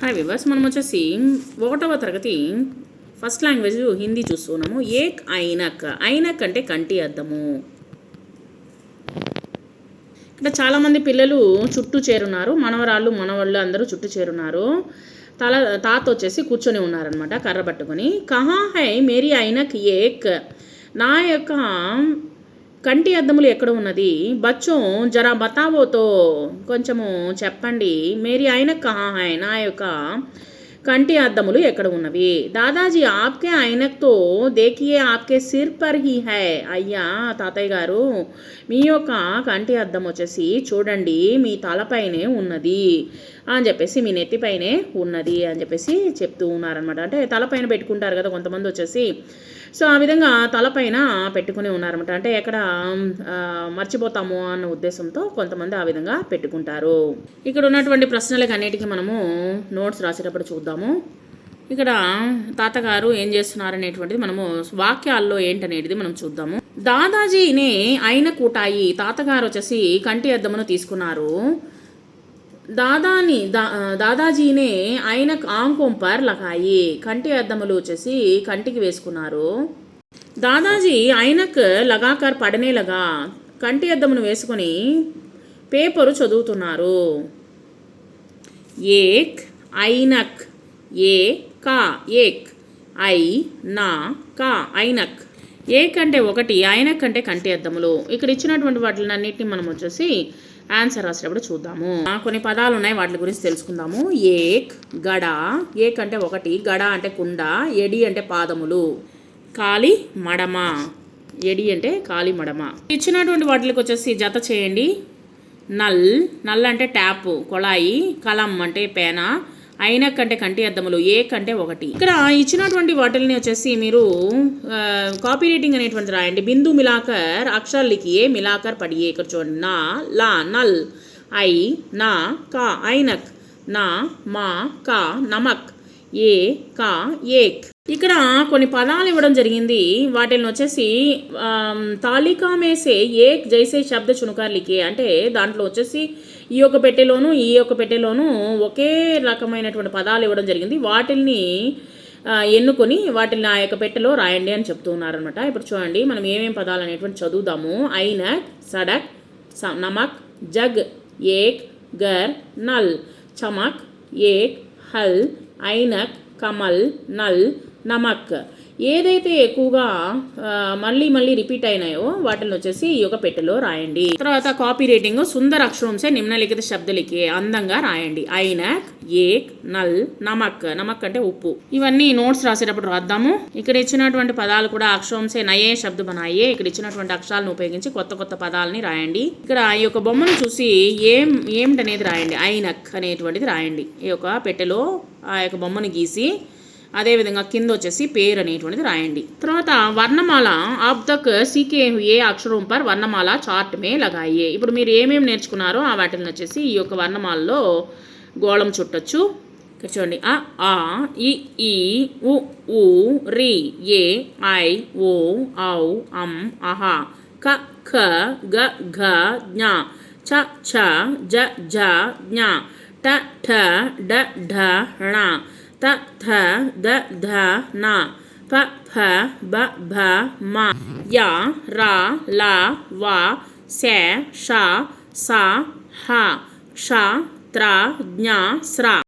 Hi viewers, మనం వచ్చేసి 1వ తరగతి ఫస్ట్ లాంగ్వేజ్ హిందీ చూస్తున్నాము. ఏక్ ఐనక్. ఐనక్ అంటే కంటి అద్దము. ఇక్కడ చాలామంది పిల్లలు చుట్టూ చేరున్నారు. మనవరాళ్ళు మనవాళ్ళు అందరూ చుట్టూ చేరున్నారు. తాత వచ్చేసి కూర్చొని ఉన్నారనమాట కర్ర పట్టుకొని. కహా హై మేరీ ఐనక్ ఏక్. నా యొక్క కంటి అద్దములు ఎక్కడ ఉన్నది? బచ్చో జరా బతావోతో, కొంచెము చెప్పండి. మేరీ ఐనక్ కహా హై, నా యొక్క కంటి అద్దములు ఎక్కడ ఉన్నవి? దాదాజీ ఆప్కే ఐనక్తో దేకియే ఆప్కే సిర్ పర్ హీ హై. అయ్యా తాతయ్య గారు, మీ యొక్క కంటి అద్దం వచ్చేసి చూడండి మీ తలపైనే ఉన్నది అని చెప్పేసి, మీ నెత్తిపైనే ఉన్నది అని చెప్పేసి చెప్తూ ఉన్నారనమాట. అంటే తలపైన పెట్టుకుంటారు కదా కొంతమంది వచ్చేసి, సో ఆ విధంగా తలపైన పెట్టుకుని ఉన్నారనమాట. అంటే ఎక్కడ మర్చిపోతాము అన్న ఉద్దేశంతో కొంతమంది ఆ విధంగా పెట్టుకుంటారు. ఇక్కడ ఉన్నటువంటి ప్రశ్నలకు అన్నిటికీ మనము నోట్స్ రాసేటప్పుడు చూద్దాము. ఇక్కడ తాతగారు ఏం చేస్తున్నారు అనేటువంటిది మనము వాక్యాల్లో ఏంటనేది మనం చూద్దాము. దాదాజీనే ఐనక్ ఉఠాయి. తాతగారు వచ్చేసి కంటి అద్దమును తీసుకున్నారు. దాదాజీనే ఐనక్ ఆంఖోं पर लगाई. కంటి అద్దములు వచ్చేసి కంటికి వేసుకున్నారు. దాదాజీ ఐనక్ లగాకర్ పడనే లగా. కంటి అద్దమును వేసుకొని పేపరు చదువుతున్నారు. ఏక్ ఐనక్. ఏ కా ఏక్. ఐ నా కా ఐనక్. ఏక్ అంటే ఒకటి, ఐనక్ అంటే కంటి అద్దములు. ఇక్కడ ఇచ్చినటువంటి వాటిని అన్నింటినీ మనం వచ్చేసి ఆన్సర్ రాసేటప్పుడు చూద్దాము. కొన్ని పదాలు ఉన్నాయి, వాటి గురించి తెలుసుకుందాము. ఏక్ గడ. ఏక్ అంటే ఒకటి, గడ అంటే కుండ, ఎడి అంటే పాదములు, కాలి మడమ. ఎడి అంటే కాలి మడమ. ఇచ్చినటువంటి వాటికి వచ్చేసి జత చేయండి. నల్. నల్ అంటే ట్యాప్ కొళాయి. కలం అంటే పేన. ఐనక్ అంటే కంటి అద్దములు. ఏక్ అంటే ఒకటి. ఇక్కడ ఇచ్చినటువంటి వాటిల్ని వచ్చేసి మీరు కాపీ రైటింగ్ అనేటువంటి రాయండి. బిందు మిలాకర్ అక్షరాలు లిఖియే, మిలాకర్ పడియే. ఇక్కడ చూడండి. నా లా నల్, ఐ నా కా ఐనక్, నా మా కా నమక్, ఏ కా ఏక్. ఇక్కడ కొన్ని పదాలు ఇవ్వడం జరిగింది. వాటిని వచ్చేసి తాలికా మేసే ఏక్ జైసే శబ్ద చునుకార్ లిఖే. అంటే దాంట్లో వచ్చేసి ఈ యొక్క పెట్టెలోను ఈ యొక్క పెట్టెలోను ఒకే రకమైనటువంటి పదాలు ఇవ్వడం జరిగింది. వాటిల్ని ఎన్నుకొని వాటిని ఆ యొక్క పెట్టెలో రాయండి అని చెప్తూ ఉన్నారనమాట. ఇప్పుడు చూడండి మనం ఏమేమి పదాలు అనేటువంటి చదువుదాము. ఐనక్, సడక్, నమక్, జగ్, ఏక్, గర్, నల్, చమక్, ఏక్, హల్, ఐనక్, కమల్, నల్, నమక్. ఏదైతే ఎక్కువగా మళ్ళీ రిపీట్ అయినాయో వాటిని వచ్చేసి ఈ యొక్క పెట్టెలో రాయండి. తర్వాత కాపీ రేటింగ్. సుందర అక్షరంసే నిమ్నలిఖిత శబ్దలికి. అందంగా రాయండి. ఐనక్, ఏక్, నల్, నమక్. నమక్ అంటే ఉప్పు. ఇవన్నీ నోట్స్ రాసేటప్పుడు రాద్దాము. ఇక్కడ ఇచ్చినటువంటి పదాలు కూడా అక్షరంసే నయే శబ్ద బనాయే. ఇక్కడ ఇచ్చినటువంటి అక్షరాలను ఉపయోగించి కొత్త పదాలని రాయండి. ఇక్కడ ఈ యొక్క బొమ్మను చూసి ఏమిటనేది రాయండి. ఐనక్ అనేటువంటిది రాయండి. ఈ యొక్క పెట్టెలో ఆ యొక్క బొమ్మను గీసి అదేవిధంగా కింద వచ్చేసి పేరు అనేటువంటిది రాయండి. తర్వాత వర్ణమాల. ఆబ్ తక్ సీకే హుయే అక్షరం పర్ వర్ణమాల చార్ట్ మే లగాయే. ఇప్పుడు మీరు ఏమేమి నేర్చుకున్నారో ఆ వాటిని వచ్చేసి ఈ యొక్క వర్ణమాలలో గోళం చుట్టొచ్చు. ఇక్కడ చూడండి. అ ఆ ఇ ఈ ఉ ఊ రి ఏ ఐ ఓ ఔ అం అహ క ఖ గ ఘ జ్ఞ చ ఛ జ ఝ జ్ఞ ట ఠ డ ఢ ణ త థ ద ధ న ప ఫ బ భ మ య ర ల వ శ ష స హ క్ష త్ర జ్ఞ స్ర